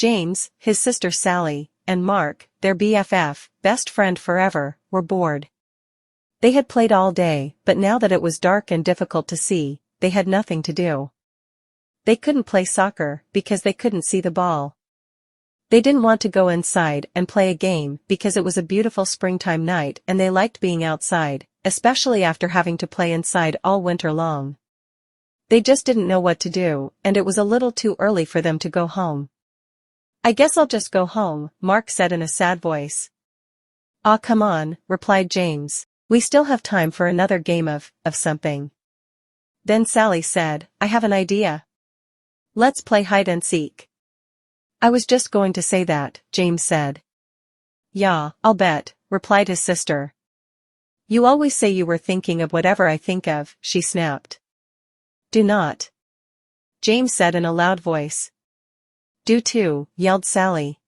James, his sister Sally, and Mark, their BFF, best friend forever, were bored. They had played all day, but now that it was dark and difficult to see, they had nothing to do. They couldn't play soccer because they couldn't see the ball. They didn't want to go inside and play a game because it was a beautiful springtime night and they liked being outside, especially after having to play inside all winter long. They just didn't know what to do, and it was a little too early for them to go home. "I guess I'll just go home," Mark said in a sad voice. "Aw, come on," replied James. "We still have time for another game of something." Then Sally said, "I have an idea. Let's play hide and seek." "I was just going to say that," James said. "Yeah, I'll bet," replied his sister. "You always say you were thinking of whatever I think of," she snapped. "Do not," James said in a loud voice. "Do too," yelled Sally.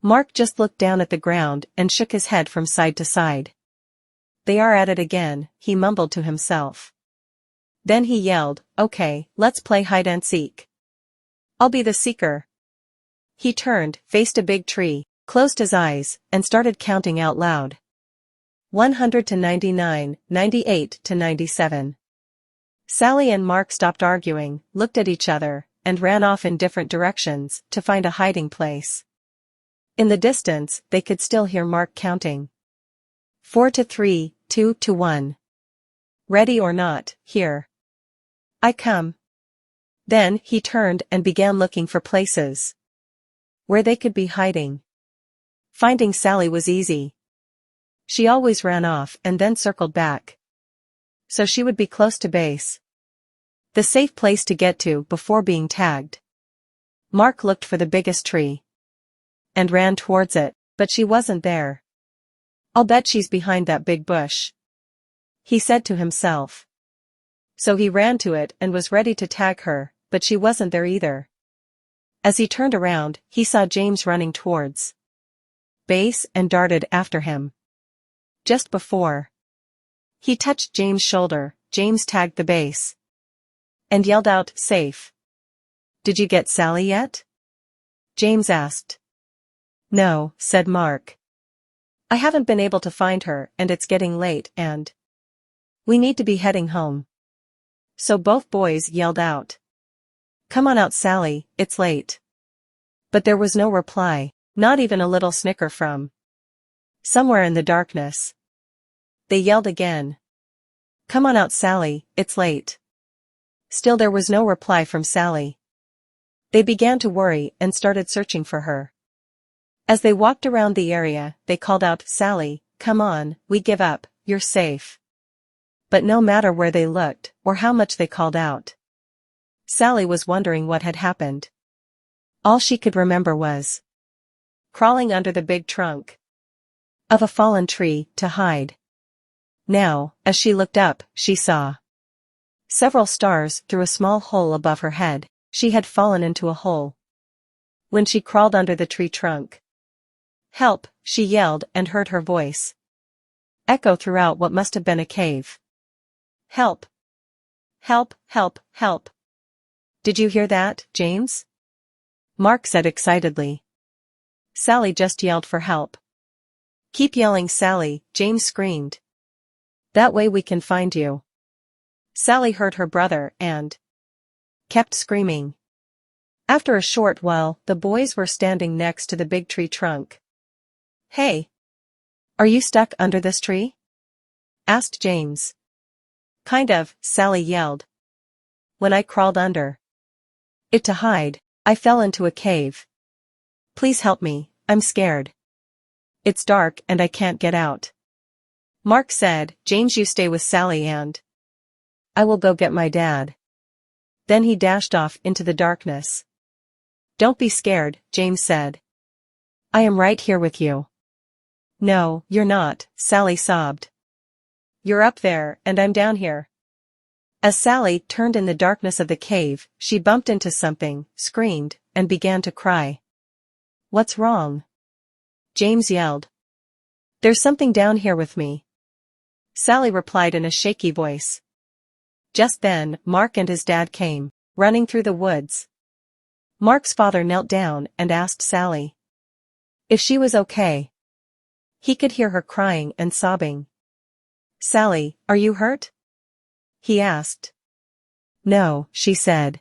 Mark just looked down at the ground and shook his head from side to side. "They are at it again," he mumbled to himself. Then he yelled, "Okay, let's play hide and seek. I'll be the seeker." He turned, faced a big tree, closed his eyes, and started counting out loud. 100 to 99, 98 to 97. Sally and Mark stopped arguing, looked at each other, and ran off in different directions to find a hiding place. In the distance, they could still hear Mark counting. 4 to 3, 2 to 1. "Ready or not, here I come." Then he turned and began looking for places where they could be hiding. Finding Sally was easy. She always ran off and then circled back, so she would be close to base. The safe place to get to before being tagged. Mark looked for the biggest tree and ran towards it, but she wasn't there. "I'll bet she's behind that big bush," he said to himself. So he ran to it and was ready to tag her, but she wasn't there either. As he turned around, he saw James running towards base and darted after him. Just before he touched James' shoulder, James tagged the base and yelled out, "Safe." "Did you get Sally yet?" James asked. "No," said Mark. "I haven't been able to find her and it's getting late and we need to be heading home." So both boys yelled out, "Come on out, Sally, it's late." But there was no reply, not even a little snicker from somewhere in the darkness. They yelled again, "Come on out, Sally, it's late." Still there was no reply from Sally. They began to worry and started searching for her. As they walked around the area, they called out, "Sally, come on, we give up, you're safe." But no matter where they looked, or how much they called out, Sally was wondering what had happened. All she could remember was crawling under the big trunk of a fallen tree to hide. Now, as she looked up, she saw several stars through a small hole above her head. She had fallen into a hole when she crawled under the tree trunk. "Help," she yelled and heard her voice echo throughout what must have been a cave. "Help! Help, help, help!" "Did you hear that, James?" Mark said excitedly. "Sally just yelled for help." "Keep yelling, Sally," James screamed. "That way we can find you." Sally heard her brother and kept screaming. After a short while, the boys were standing next to the big tree trunk. "Hey! Are you stuck under this tree?" asked James. "Kind of," Sally yelled. "When I crawled under it to hide, I fell into a cave. Please help me, I'm scared. It's dark and I can't get out." Mark said, "James, you stay with Sally and I will go get my dad." Then he dashed off into the darkness. "Don't be scared," James said. "I am right here with you." "No, you're not," Sally sobbed. "You're up there and I'm down here." As Sally turned in the darkness of the cave, she bumped into something, screamed, and began to cry. "What's wrong?" James yelled. "There's something down here with me," Sally replied in a shaky voice. Just then, Mark and his dad came running through the woods. Mark's father knelt down and asked Sally if she was okay. He could hear her crying and sobbing. "Sally, are you hurt?" he asked. "No," she said.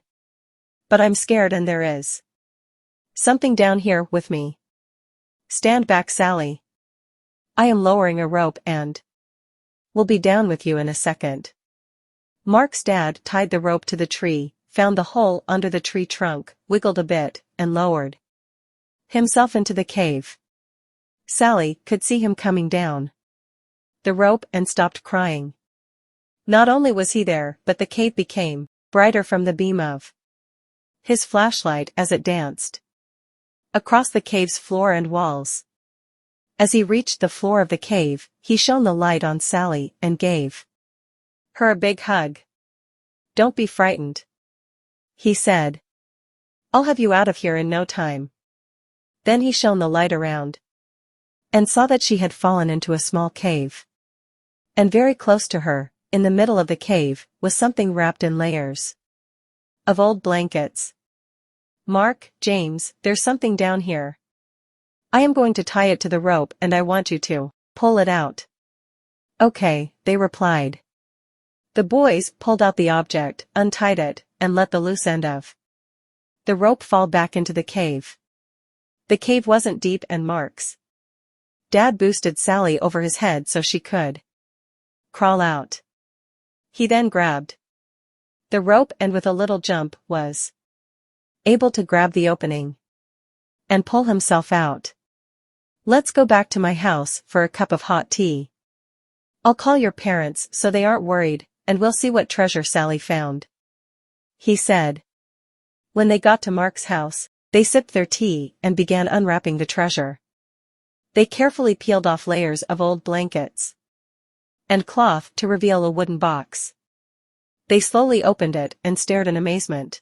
"But I'm scared and there is something down here with me." "Stand back, Sally. I am lowering a rope and we'll be down with you in a second." Mark's dad tied the rope to the tree, found the hole under the tree trunk, wiggled a bit, and lowered himself into the cave. Sally could see him coming down the rope and stopped crying. Not only was he there, but the cave became brighter from the beam of his flashlight as it danced across the cave's floor and walls. As he reached the floor of the cave, he shone the light on Sally and gave her a big hug. "Don't be frightened," he said. "I'll have you out of here in no time." Then he shone the light around and saw that she had fallen into a small cave. And very close to her, in the middle of the cave, was something wrapped in layers of old blankets. "Mark, James, there's something down here. I am going to tie it to the rope and I want you to pull it out." "Okay," they replied. The boys pulled out the object, untied it, and let the loose end of the rope fall back into the cave. The cave wasn't deep and Mark's dad boosted Sally over his head so she could crawl out. He then grabbed the rope and with a little jump was able to grab the opening and pull himself out. "Let's go back to my house for a cup of hot tea. I'll call your parents so they aren't worried, and we'll see what treasure Sally found," he said. When they got to Mark's house, they sipped their tea and began unwrapping the treasure. They carefully peeled off layers of old blankets and cloth to reveal a wooden box. They slowly opened it and stared in amazement.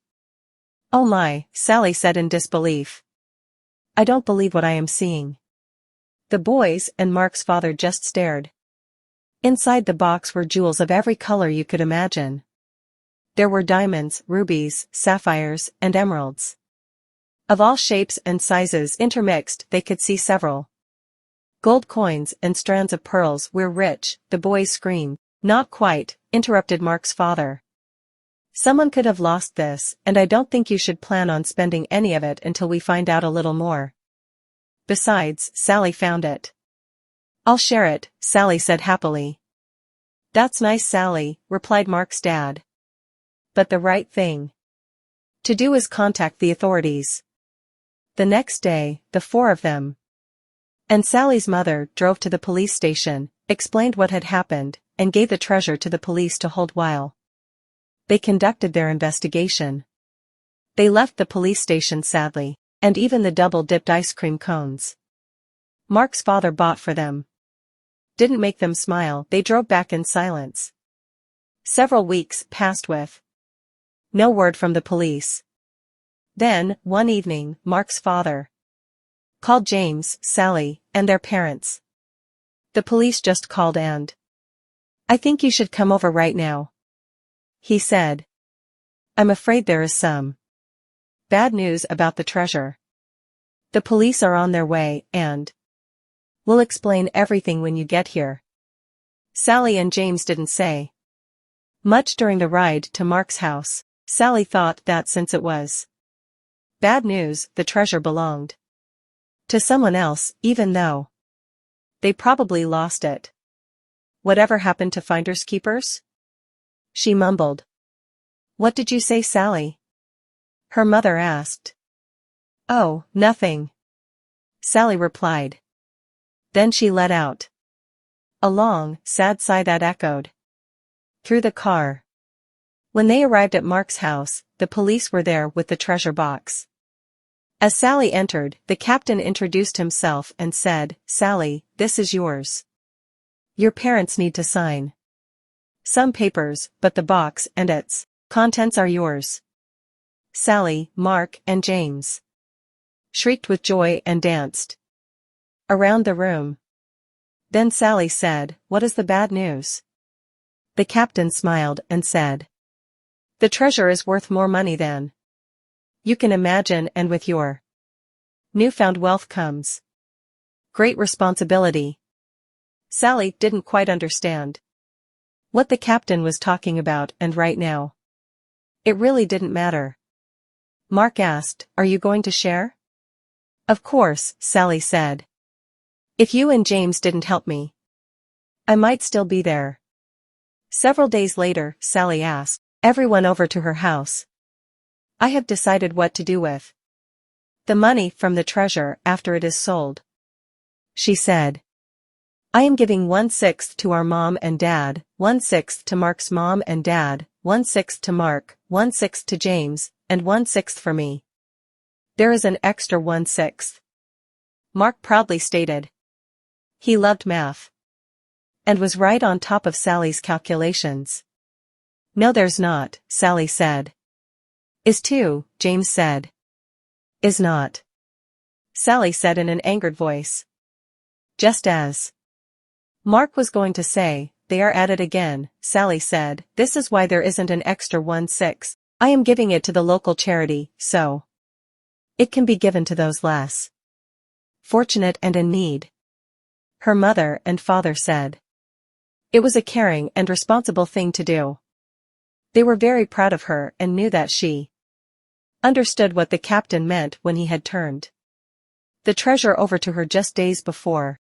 "Oh my," Sally said in disbelief. "I don't believe what I am seeing." The boys and Mark's father just stared. Inside the box were jewels of every color you could imagine. There were diamonds, rubies, sapphires, and emeralds. Of all shapes and sizes intermixed, they could see several gold coins and strands of pearls. "We're rich," the boys screamed. "Not quite," interrupted Mark's father. "Someone could have lost this, and I don't think you should plan on spending any of it until we find out a little more. Besides, Sally found it." "I'll share it," Sally said happily. "That's nice, Sally," replied Mark's dad. "But the right thing to do is contact the authorities." The next day, the four of them and Sally's mother drove to the police station, explained what had happened, and gave the treasure to the police to hold while they conducted their investigation. They left the police station sadly, and even the double-dipped ice cream cones Mark's father bought for them didn't make them smile. They drove back in silence. Several weeks passed with no word from the police. Then, one evening, Mark's father called James, Sally, and their parents. "The police just called and I think you should come over right now," he said. "I'm afraid there is some bad news about the treasure. The police are on their way and we'll explain everything when you get here." Sally and James didn't say much during the ride to Mark's house. Sally thought that since it was bad news, the treasure belonged to someone else, even though they probably lost it. "Whatever happened to finders keepers?" she mumbled. "What did you say, Sally?" her mother asked. "Oh, nothing," Sally replied. Then she let out a long, sad sigh that echoed through the car. When they arrived at Mark's house, the police were there with the treasure box. As Sally entered, the captain introduced himself and said, "Sally, this is yours. Your parents need to sign some papers, but the box and its contents are yours." Sally, Mark, and James shrieked with joy and danced around the room. Then Sally said, "What is the bad news?" The captain smiled and said, "The treasure is worth more money than You can imagine, and with your newfound wealth comes great responsibility. Sally didn't quite understand what the captain was talking about, and right now it really didn't matter. Mark asked, "Are you going to share?" "Of course," Sally said. "If you and James didn't help me, I might still be there." Several days later, Sally asked everyone over to her house. "I have decided what to do with the money from the treasure after it is sold," she said. "I am giving 1/6 to our mom and dad, 1/6 to Mark's mom and dad, 1/6 to Mark, 1/6 to James, and 1/6 for me. There is an extra 1/6. Mark proudly stated. He loved math and was right on top of Sally's calculations. "No, there's not," Sally said. "Is 2, James said. "Is not," Sally said in an angered voice. Just as Mark was going to say, "They are at it again," Sally said, "This is why there isn't an extra 1/6. I am giving it to the local charity, so it can be given to those less fortunate and in need." Her mother and father said it was a caring and responsible thing to do. They were very proud of her and knew that she understood what the captain meant when he had turned the treasure over to her just days before.